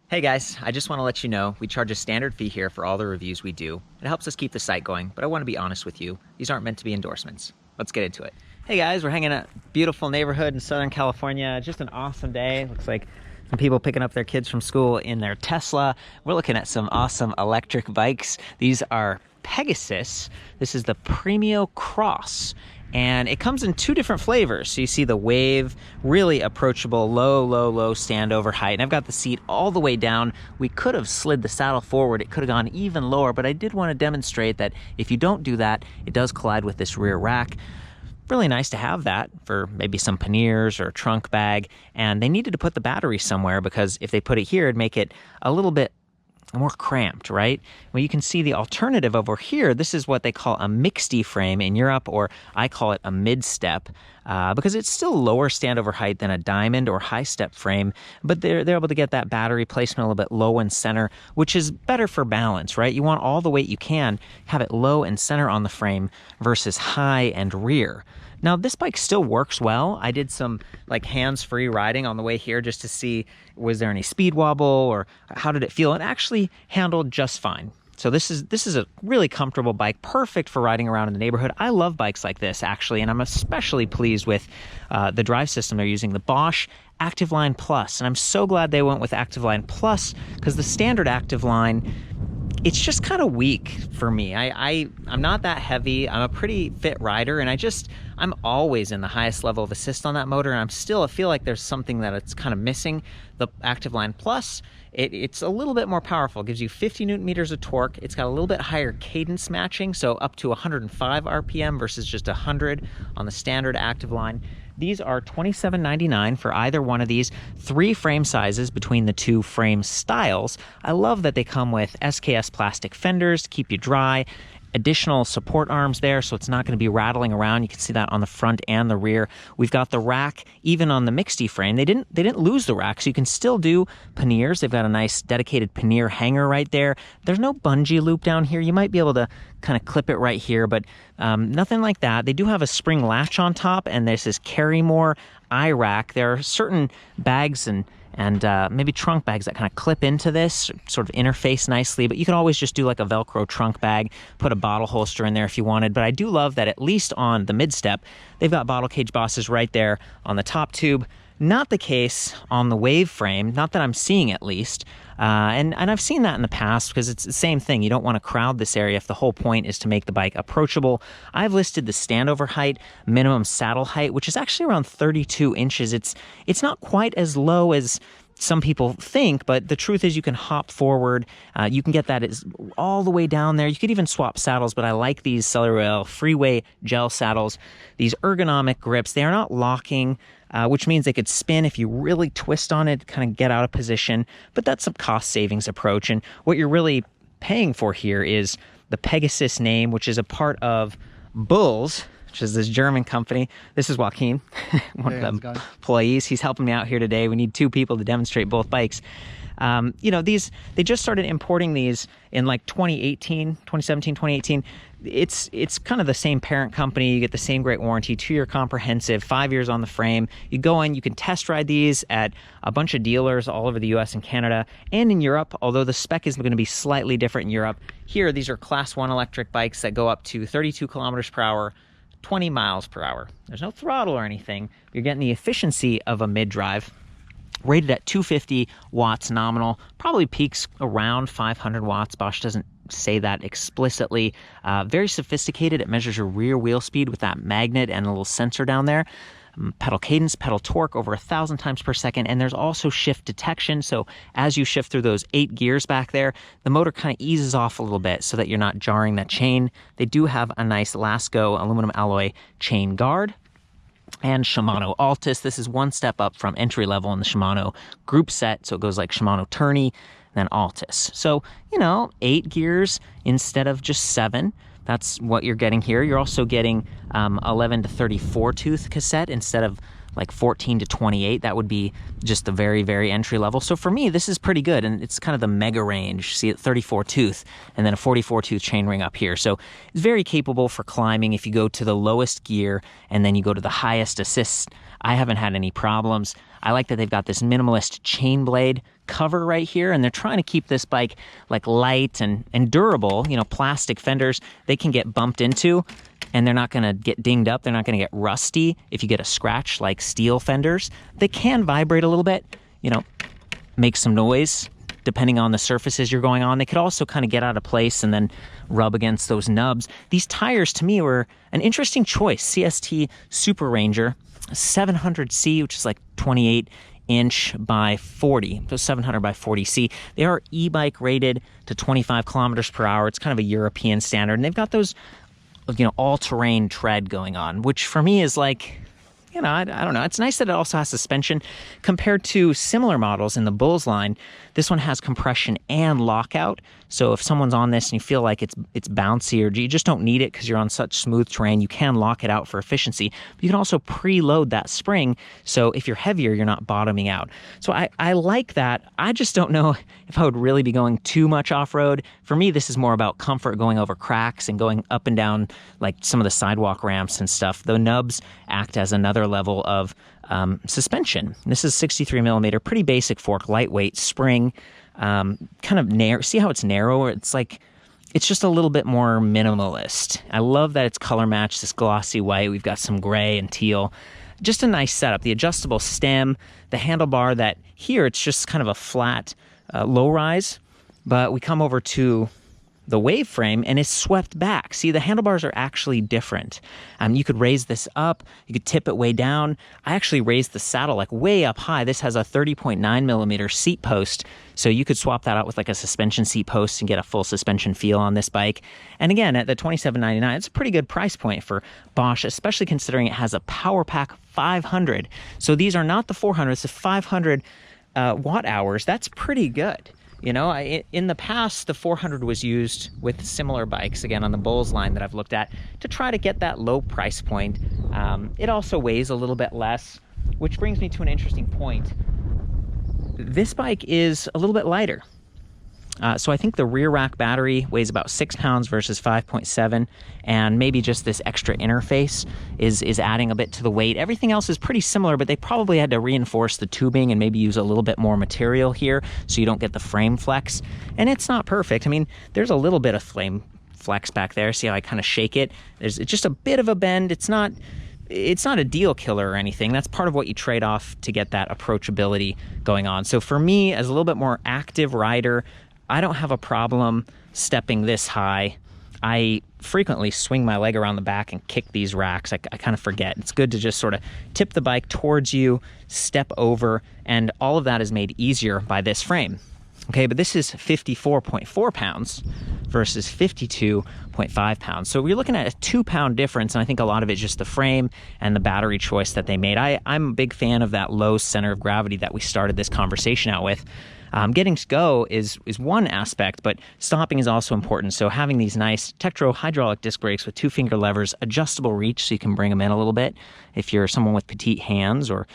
Hey guys, I just want to let you know we charge a standard fee here for all the reviews we do. It helps us keep the site going, but I want to be honest with you. These aren't meant to be endorsements. Let's get into it. Hey guys, we're hanging out in a beautiful neighborhood in Southern California. Just an awesome day. Looks like some people picking up their kids from school in their Tesla. We're looking at some awesome electric bikes. These are PEGASUS. This is the Premio CROSS. And it comes in two different flavors. So you see the Wave, really approachable, low standover height. And I've got the seat all the way down. We could have slid the saddle forward. It could have gone even lower, but I did want to demonstrate that if you don't do that, it does collide with this rear rack. Really nice to have that for maybe some panniers or a trunk bag. And they needed to put the battery somewhere because if they put it here, it'd make it a little bit more cramped, right? Well, you can see the alternative over here. This is what they call a mixed frame in Europe, or I call it a mid-step, because it's still lower standover height than a diamond or high-step frame, but they're able to get that battery placement a little bit low and center, which is better for balance, right? You want all the weight you can, have it low and center on the frame versus high and rear. Now, this bike still works well. I did some like hands-free riding on the way here just to see was there any speed wobble or how did it feel. It actually handled just fine. So this is a really comfortable bike, perfect for riding around in the neighborhood. I love bikes like this actually, and I'm especially pleased with the drive system they're using, the Bosch Active Line Plus. And I'm so glad they went with Active Line Plus because the standard Active Line, it's just kind of weak for me. I'm not that heavy. I'm a pretty fit rider, and I'm always in the highest level of assist on that motor, and I feel like there's something that it's kind of missing. The Active Line Plus, it's a little bit more powerful. It gives you 50 Newton meters of torque. It's got a little bit higher cadence matching, so up to 105 RPM versus just 100 on the standard Active Line. These are $27.99 for either one of these. 3 frame sizes between the 2 frame styles. I love that they come with SKS plastic fenders to keep you dry. Additional support arms there, so it's not going to be rattling around. You can see that on the front and the rear. We've got the rack, even on the mixed frame. They didn't lose the rack, so you can still do panniers. They've got a nice dedicated pannier hanger right there. There's no bungee loop down here. You might be able to kind of clip it right here, but nothing like that. They do have a spring latch on top, and there's this Carry More eye rack. There are certain bags and maybe trunk bags that kind of clip into this, sort of interface nicely, but you can always just do like a Velcro trunk bag, put a bottle holster in there if you wanted. But I do love that at least on the mid-step, they've got bottle cage bosses right there on the top tube. Not the case on the Wave frame, not that I'm seeing at least. And I've seen that in the past because it's the same thing. You don't want to crowd this area if the whole point is to make the bike approachable. I've listed the standover height, minimum saddle height, which is actually around 32 inches. It's not quite as low as some people think, but the truth is you can hop forward. You can get that all the way down there. You could even swap saddles, but I like these Cellular Freeway gel saddles. These ergonomic grips, they are not locking, which means they could spin if you really twist on it, kind of get out of position. But that's a cost savings approach. And what you're really paying for here is the PEGASUS name, which is a part of Bulls, which is this German company. This is Joaquin, one of the employees. He's helping me out here today. We need 2 people to demonstrate both bikes. They just started importing these in like 2017, 2018. It's kind of the same parent company. You get the same great warranty, 2-year comprehensive, 5 years on the frame. You go in, you can test ride these at a bunch of dealers all over the US and Canada and in Europe, although the spec is going to be slightly different in Europe. Here, these are Class 1 electric bikes that go up to 32 kilometers per hour, 20 miles per hour. There's no throttle or anything. You're getting the efficiency of a mid-drive. Rated at 250 watts nominal, probably peaks around 500 watts. Bosch doesn't say that explicitly. Very sophisticated. It measures your rear wheel speed with that magnet and a little sensor down there. Pedal cadence, pedal torque over 1,000 times per second, and there's also shift detection. So as you shift through those 8 gears back there, the motor kind of eases off a little bit so that you're not jarring that chain. They do have a nice Lasco aluminum alloy chain guard. And Shimano Altus. This is one step up from entry level in the Shimano group set. So it goes like Shimano Tourney, then Altus. So, 8 gears instead of just 7. That's what you're getting here. You're also getting 11 to 34 tooth cassette instead of like 14 to 28. That would be just the very, very entry level. So for me, this is pretty good. And it's kind of the mega range. See it 34 tooth and then a 44 tooth chainring up here. So it's very capable for climbing if you go to the lowest gear and then you go to the highest assist I haven't had any problems. I like that they've got this minimalist chain blade cover right here, and they're trying to keep this bike like light and durable. You know, plastic fenders, they can get bumped into and they're not going to get dinged up. They're not going to get rusty if you get a scratch like steel fenders. They can vibrate a little bit, you know, make some noise depending on the surfaces you're going on. They could also kind of get out of place and then rub against those nubs. These tires to me were an interesting choice. CST Super Ranger 700C, which is like 28 inch by 40, so 700 by 40C. They are e-bike rated to 25 kilometers per hour. It's kind of a European standard, and they've got those, you know, all-terrain tread going on, which for me is like, you know, I don't know. It's nice that it also has suspension. Compared to similar models in the Bulls line, this one has compression and lockout. So if someone's on this and you feel like it's bouncy or you just don't need it because you're on such smooth terrain, you can lock it out for efficiency. But you can also preload that spring, so if you're heavier, you're not bottoming out. So I like that. I just don't know if I would really be going too much off-road. For me, this is more about comfort, going over cracks and going up and down like some of the sidewalk ramps and stuff. The nubs act as another level of suspension. This is 63 millimeter, pretty basic fork, lightweight spring, kind of narrow. See how it's narrow? It's like, it's just a little bit more minimalist. I love that it's color matched, this glossy white. We've got some gray and teal. Just a nice setup. The adjustable stem, the handlebar that here, it's just kind of a flat low rise, but we come over to the wave frame and it's swept back. See, the handlebars are actually different. You could raise this up, you could tip it way down. I actually raised the saddle like way up high. This has a 30.9 millimeter seat post, so you could swap that out with like a suspension seat post and get a full suspension feel on this bike. And again, at the $27.99, it's a pretty good price point for Bosch, especially considering it has a PowerPack 500. So these are not the 400, it's the 500 watt hours. That's pretty good. You know, in the past, the 400 was used with similar bikes, again, on the Bulls line that I've looked at, to try to get that low price point. It also weighs a little bit less, which brings me to an interesting point. This bike is a little bit lighter. So I think the rear rack battery weighs about 6 pounds versus 5.7, and maybe just this extra interface is adding a bit to the weight. Everything else is pretty similar, but they probably had to reinforce the tubing and maybe use a little bit more material here so you don't get the frame flex. And it's not perfect. I mean, there's a little bit of frame flex back there. See how I kind of shake it? It's just a bit of a bend. It's not a deal killer or anything. That's part of what you trade off to get that approachability going on. So for me, as a little bit more active rider, I don't have a problem stepping this high. I frequently swing my leg around the back and kick these racks. I kind of forget. It's good to just sort of tip the bike towards you, step over, and all of that is made easier by this frame. Okay, but this is 54.4 pounds versus 52.5 pounds. So we're looking at a 2-pound difference, and I think a lot of it's just the frame and the battery choice that they made. I'm a big fan of that low center of gravity that we started this conversation out with. Getting to go is one aspect, but stopping is also important. So having these nice Tektro hydraulic disc brakes with 2-finger levers, adjustable reach so you can bring them in a little bit if you're someone with petite hands, or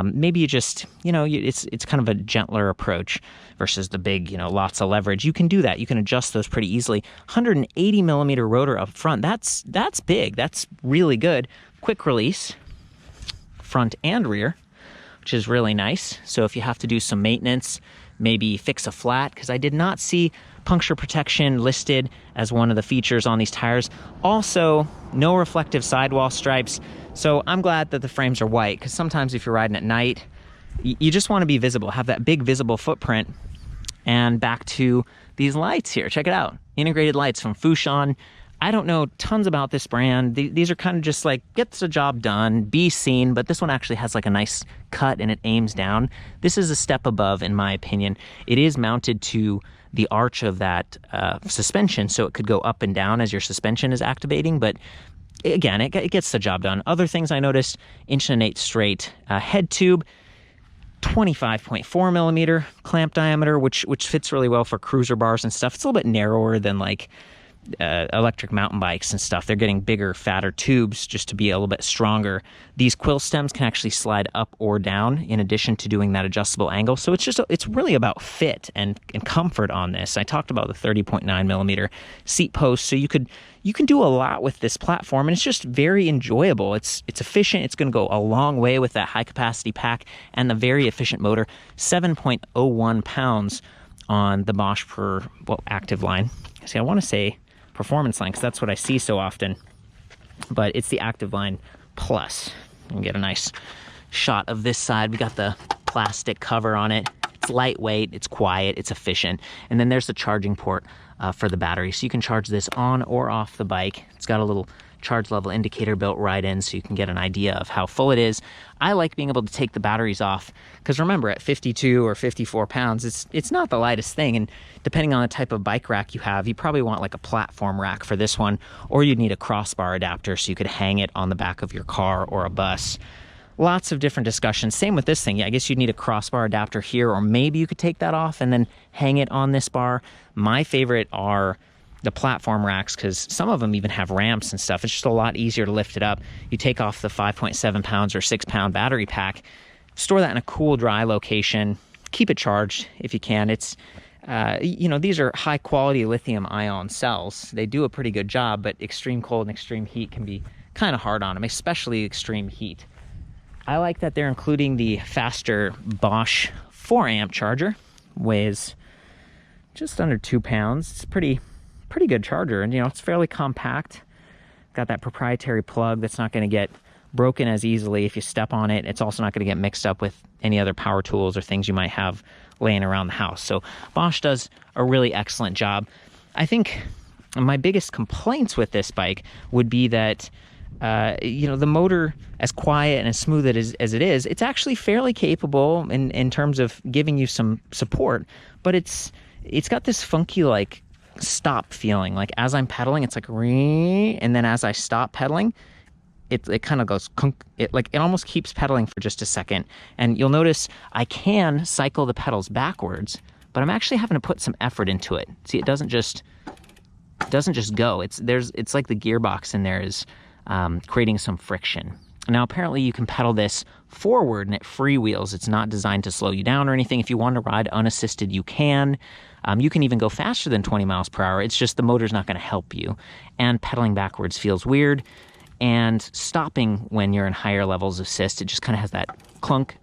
maybe you just, you know, it's kind of a gentler approach versus the big, you know, lots of leverage. You can do that. You can adjust those pretty easily. 180 millimeter rotor up front. That's big. That's really good. Quick release, front and rear, which is really nice. So if you have to do some maintenance, maybe fix a flat, because I did not see puncture protection listed as one of the features on these tires. Also, no reflective sidewall stripes. So I'm glad that the frames are white, because sometimes if you're riding at night, you just want to be visible, have that big visible footprint. And back to these lights here. Check it out. Integrated lights from Fouchon. I don't know tons about this brand. These are kind of just like, gets the job done, be seen, but this one actually has like a nice cut and it aims down. This is a step above, in my opinion. It is mounted to the arch of that suspension, so it could go up and down as your suspension is activating, but again, it gets the job done. Other things I noticed, 1.8" straight head tube, 25.4 millimeter clamp diameter, which fits really well for cruiser bars and stuff. It's a little bit narrower than like electric mountain bikes and stuff. They're getting bigger, fatter tubes just to be a little bit stronger. These quill stems can actually slide up or down in addition to doing that adjustable angle. So it's really about fit and comfort on this. I talked about the 30.9 millimeter seat post, so you can do a lot with this platform, and it's just very enjoyable. It's efficient. It's going to go a long way with that high capacity pack and the very efficient motor. 7.01 pounds on the Bosch Active Line. See, I want to say performance line because that's what I see so often, but it's the Active Line Plus. You can get a nice shot of this side. We got the plastic cover on it. It's lightweight, it's quiet, it's efficient, and then there's the charging port for the battery, so you can charge this on or off the bike. It's got a little charge level indicator built right in, so you can get an idea of how full it is. I like being able to take the batteries off because remember, at 52 or 54 pounds, it's not the lightest thing, and depending on the type of bike rack you have, you probably want like a platform rack for this one, or you'd need a crossbar adapter so you could hang it on the back of your car or a bus. Lots of different discussions. Same with this thing. Yeah, I guess you'd need a crossbar adapter here, or maybe you could take that off and then hang it on this bar. My favorite are the platform racks because some of them even have ramps and stuff. It's just a lot easier to lift it up. You take off the 5.7 pounds or 6 pound battery pack, store that in a cool, dry location, keep it charged if you can. It's, these are high quality lithium ion cells. They do a pretty good job, but extreme cold and extreme heat can be kind of hard on them, especially extreme heat. I like that they're including the faster Bosch 4 amp charger. Weighs just under 2 pounds. It's pretty good charger, and it's fairly compact. Got that proprietary plug that's not going to get broken as easily if you step on it. It's also not going to get mixed up with any other power tools or things you might have laying around the house. So Bosch does a really excellent job. I think my biggest complaints with this bike would be that the motor, as quiet and as smooth as it is, it's actually fairly capable in terms of giving you some support, but it's got this funky like stop feeling. Like as I'm pedaling, it's like ring, and then as I stop pedaling, it kind of goes kunk. It almost keeps pedaling for just a second. And you'll notice I can cycle the pedals backwards, but I'm actually having to put some effort into it. See, it doesn't just go. It's like the gearbox in there is creating some friction. Now, apparently you can pedal this forward and it freewheels. It's not designed to slow you down or anything. If you want to ride unassisted, you can. You can even go faster than 20 miles per hour. It's just the motor's not going to help you. And pedaling backwards feels weird. And stopping when you're in higher levels of assist, it just kind of has that clunk.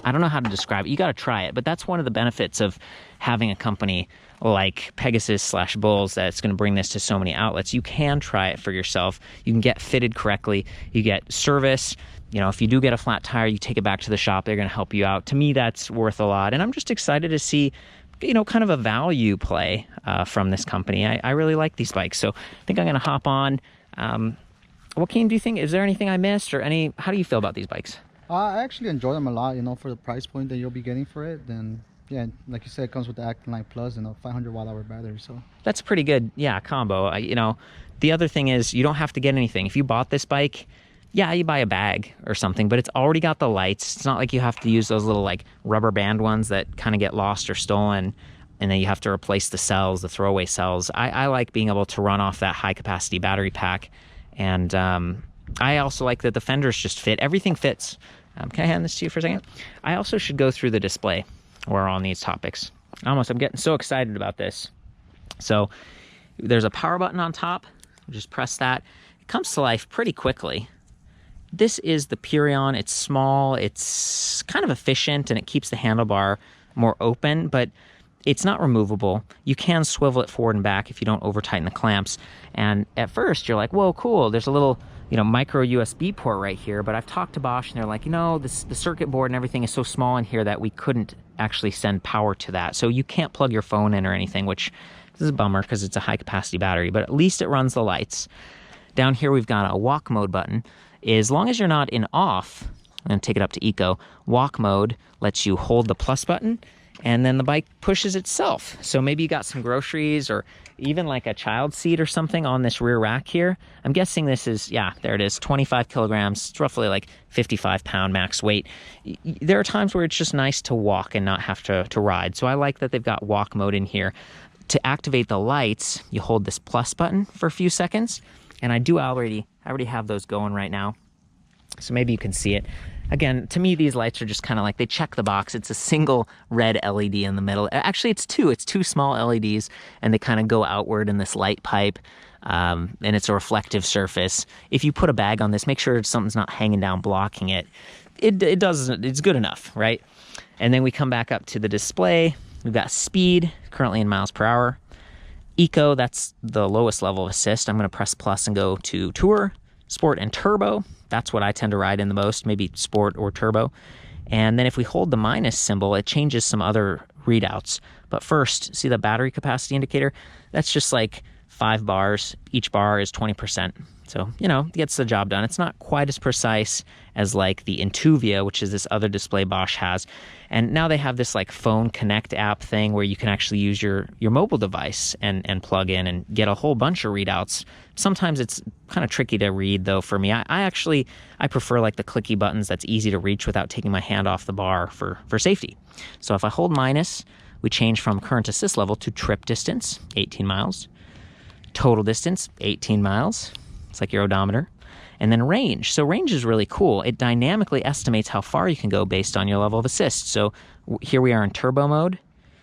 I don't know how to describe it. You got to try it. But that's one of the benefits of having a company like Pegasus/Bulls that's going to bring this to so many outlets. You can try it for yourself. You can get fitted correctly. You get service. If you do get a flat tire, you take it back to the shop. They're going to help you out. To me, that's worth a lot. And I'm just excited to see, kind of a value play from this company. I really like these bikes. So I think I'm going to hop on. Joaquin, do you think, is there anything I missed or how do you feel about these bikes? I actually enjoy them a lot, for the price point that you'll be getting for it. Then, yeah, like you said, it comes with the Active Line Plus and a 500 watt-hour battery. So that's a pretty good, combo. The other thing is you don't have to get anything. If you bought this bike, you buy a bag or something, but it's already got the lights. It's not like you have to use those little like rubber band ones that kind of get lost or stolen, and then you have to replace the cells, the throwaway cells. I like being able to run off that high capacity battery pack, and I also like that the fenders just fit. Everything fits. Can I hand this to you for a second? I also should go through the display while we're on these topics. I'm getting so excited about this. So there's a power button on top. Just press that. It comes to life pretty quickly. This is the Purion. It's small, it's kind of efficient, and it keeps the handlebar more open, but it's not removable. You can swivel it forward and back if you don't over tighten the clamps. And at first you're like, whoa, cool. There's a little, micro USB port right here, but I've talked to Bosch and they're like, the circuit board and everything is so small in here that we couldn't actually send power to that. So you can't plug your phone in or anything, which is a bummer because it's a high capacity battery, but at least it runs the lights. Down here we've got a walk mode button. As long as you're not in off, I'm going to take it up to eco. Walk mode lets you hold the plus button and then the bike pushes itself. So maybe you got some groceries or even like a child seat or something on this rear rack here. I'm guessing this is, there it is, 25 kilograms. It's roughly like 55-pound max weight. There are times where it's just nice to walk and not have to ride. So I like that they've got walk mode in here. To activate the lights, you hold this plus button for a few seconds, and I already have those going right now, so maybe you can see it. Again, to me, these lights are just kind of like, they check the box. It's a single red LED in the middle. Actually, it's two small LEDs, and they kind of go outward in this light pipe, and it's a reflective surface. If you put a bag on this, make sure something's not hanging down blocking it. It's good enough, right? And then we come back up to the display. We've got speed, currently in miles per hour. Eco, that's the lowest level of assist. I'm going to press plus and go to Tour, Sport, and Turbo. That's what I tend to ride in the most, maybe Sport or Turbo. And then if we hold the minus symbol, it changes some other readouts. But first, see the battery capacity indicator? That's just like 5 bars. Each bar is 20%. So, it gets the job done. It's not quite as precise as like the Intuvia, which is this other display Bosch has. And now they have this like phone connect app thing where you can actually use your mobile device and plug in and get a whole bunch of readouts. Sometimes it's kind of tricky to read though for me. I prefer like the clicky buttons that's easy to reach without taking my hand off the bar for safety. So if I hold minus, we change from current assist level to trip distance, 18 miles. Total distance, 18 miles. It's like your odometer. And then range. So range is really cool. It dynamically estimates how far you can go based on your level of assist. So here we are in turbo mode,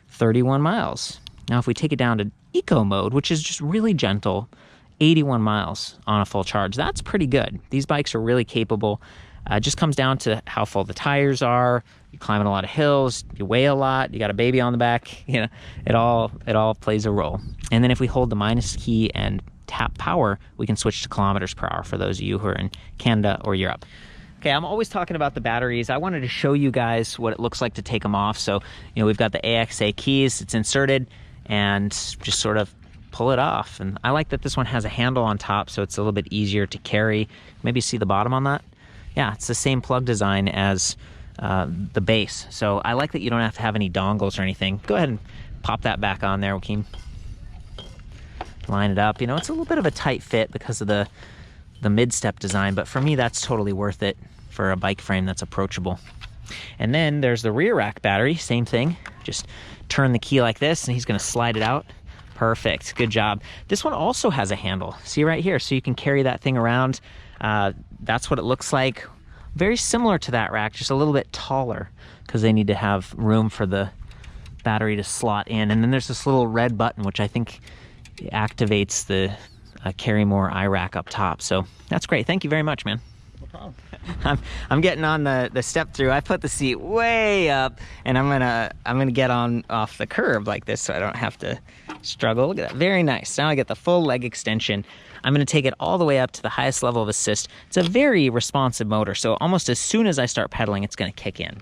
31 miles. Now if we take it down to eco mode, which is just really gentle, 81 miles on a full charge. That's pretty good. These bikes are really capable. It just comes down to how full the tires are. You're climbing a lot of hills, you weigh a lot, you got a baby on the back, it all plays a role. And then if we hold the minus key and tap power, we can switch to kilometers per hour for those of you who are in Canada or Europe. Okay, I'm always talking about the batteries. I wanted to show you guys what it looks like to take them off. So, we've got the AXA keys, it's inserted, and just sort of pull it off. And I like that this one has a handle on top, so it's a little bit easier to carry. Maybe see the bottom on that? Yeah, it's the same plug design as the base. So I like that you don't have to have any dongles or anything. Go ahead and pop that back on there, Joaquin. Line it up. It's a little bit of a tight fit because of the mid-step design, but for me, that's totally worth it for a bike frame that's approachable. And then there's the rear rack battery, same thing. Just turn the key like this, and he's gonna slide it out. Perfect, good job. This one also has a handle, see right here, so you can carry that thing around. That's what it looks like. Very similar to that rack, just a little bit taller because they need to have room for the battery to slot in. And then there's this little red button, which I think activates the carry more iRack up top. So that's great. Thank you very much, man. No problem. I'm getting on the step through. I put the seat way up, and I'm gonna get on off the curb like this, so I don't have to struggle. Look at that, very nice. Now I get the full leg extension. I'm gonna take it all the way up to the highest level of assist. It's a very responsive motor, so almost as soon as I start pedaling, it's gonna kick in.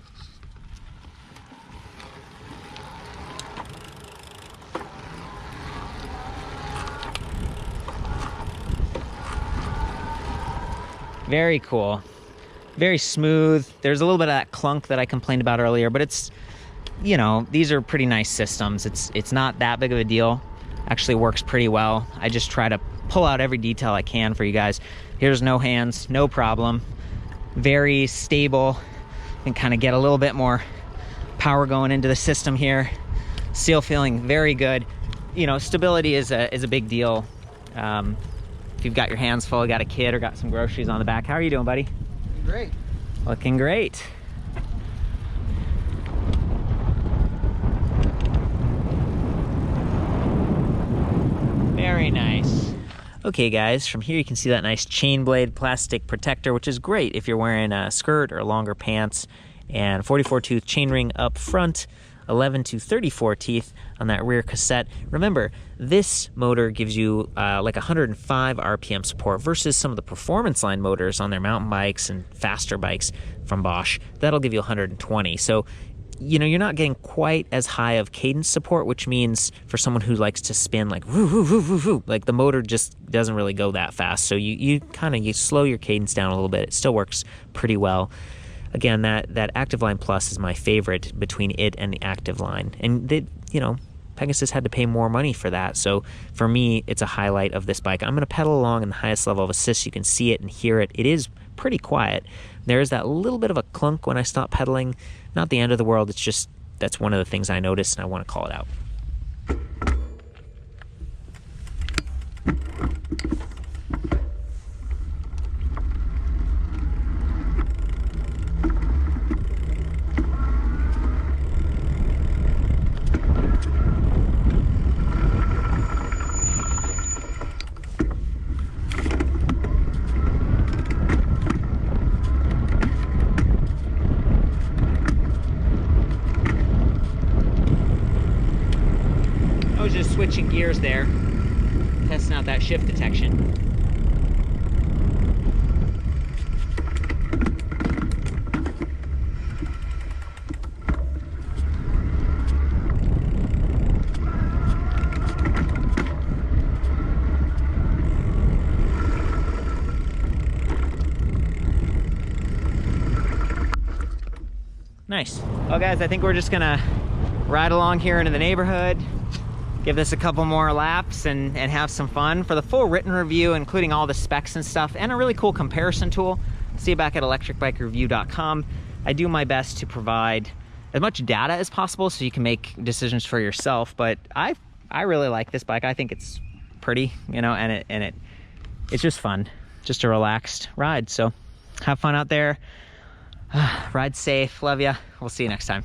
Very cool, very smooth. There's a little bit of that clunk that I complained about earlier, but it's, these are pretty nice systems. It's not that big of a deal. Actually works pretty well. I just try to pull out every detail I can for you guys. Here's no hands, no problem. Very stable, and kind of get a little bit more power going into the system here. Seal feeling very good. Stability is a big deal. If you've got your hands full, got a kid or got some groceries on the back. How are you doing, buddy? Great. Looking great. Very nice. Okay guys, from here you can see that nice chain blade plastic protector, which is great if you're wearing a skirt or longer pants, and 44 tooth chainring up front, 11 to 34 teeth on that rear cassette. Remember, this motor gives you like 105 RPM support versus some of the performance line motors on their mountain bikes and faster bikes from Bosch. That'll give you 120. So, you're not getting quite as high of cadence support, which means for someone who likes to spin like woo, woo, woo, woo, woo, like the motor just doesn't really go that fast. So you slow your cadence down a little bit. It still works pretty well. Again, that Active Line Plus is my favorite between it and the Active Line. And Pegasus had to pay more money for that. So for me, it's a highlight of this bike. I'm going to pedal along in the highest level of assist. You can see it and hear it. It is pretty quiet. There is that little bit of a clunk when I stop pedaling. Not the end of the world. It's just, that's one of the things I noticed, and I want to call it out. was just switching gears there, testing out that shift detection. Nice. Well guys, I think we're just gonna ride along here into the neighborhood, give this a couple more laps and have some fun. For the full written review, including all the specs and stuff, and a really cool comparison tool, see you back at ElectricBikeReview.com. I do my best to provide as much data as possible so you can make decisions for yourself, but I really like this bike. I think it's pretty, you know, and it's just fun, just a relaxed ride. So have fun out there. Ride safe. Love ya. We'll see you next time.